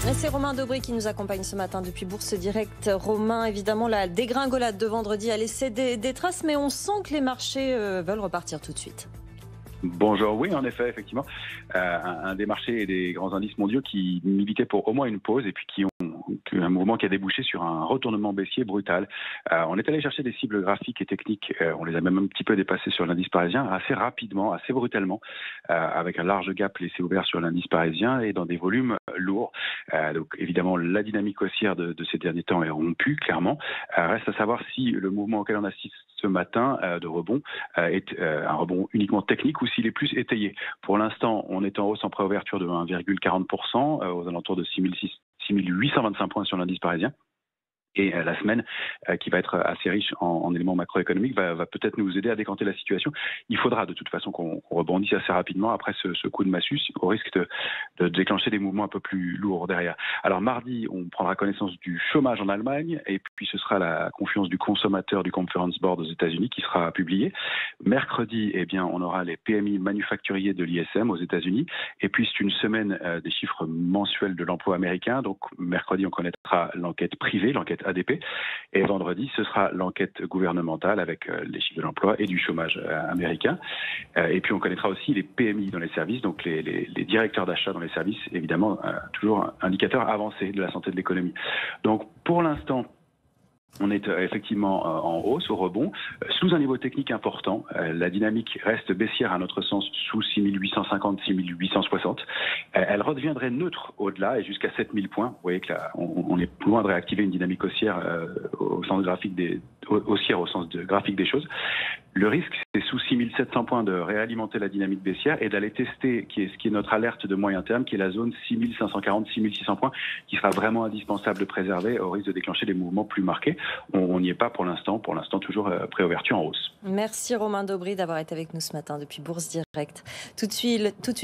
C'est Romain Dobré qui nous accompagne ce matin depuis Bourse Direct. Romain, évidemment, la dégringolade de vendredi a laissé des traces, mais on sent que les marchés veulent repartir tout de suite. Bonjour, oui, en effet, effectivement, un des marchés et des grands indices mondiaux qui militaient pour au moins une pause et puis qui ont un mouvement qui a débouché sur un retournement baissier brutal. On est allé chercher des cibles graphiques et techniques, on les a même un petit peu dépassées sur l'indice parisien assez rapidement, assez brutalement, avec un large gap laissé ouvert sur l'indice parisien et dans des volumes lourds. Donc évidemment, la dynamique haussière de ces derniers temps est rompue, clairement. Reste à savoir si le mouvement auquel on assiste ce matin de rebond est un rebond uniquement technique ou s'il est plus étayé. Pour l'instant, on est en hausse en préouverture de 1,40% aux alentours de 6825 points sur l'indice parisien. Et la semaine, qui va être assez riche en éléments macroéconomiques, va peut-être nous aider à décanter la situation. Il faudra de toute façon qu'on rebondisse assez rapidement après ce coup de massue, au risque de déclencher des mouvements un peu plus lourds derrière. Alors mardi, on prendra connaissance du chômage en Allemagne, et puis ce sera la confiance du consommateur du Conference Board aux États-Unis qui sera publiée. Mercredi, eh bien, on aura les PMI manufacturiers de l'ISM aux États-Unis, et puis c'est une semaine des chiffres mensuels de l'emploi américain. Donc mercredi, on connaîtra l'enquête privée, l'enquête ADP. Et vendredi, ce sera l'enquête gouvernementale avec les chiffres de l'emploi et du chômage américain. Et puis, on connaîtra aussi les PMI dans les services, donc les directeurs d'achat dans les services, évidemment, toujours un indicateur avancé de la santé de l'économie. Donc, pour l'instant, on est effectivement en hausse, au rebond, sous un niveau technique important. La dynamique reste baissière à notre sens sous 6850, 6860. Elle redeviendrait neutre au-delà et jusqu'à 7000 points. Vous voyez que là, on est loin de réactiver une dynamique haussière au sens graphique haussière au sens graphique des choses. Le risque, c'est sous 6700 points de réalimenter la dynamique baissière et d'aller tester ce qui est notre alerte de moyen terme, qui est la zone 6540, 6600 points, qui sera vraiment indispensable de préserver au risque de déclencher des mouvements plus marqués. On n'y est pas pour l'instant toujours préouverture en hausse. Merci Romain Dobré d'avoir été avec nous ce matin depuis Bourse Direct. Tout de suite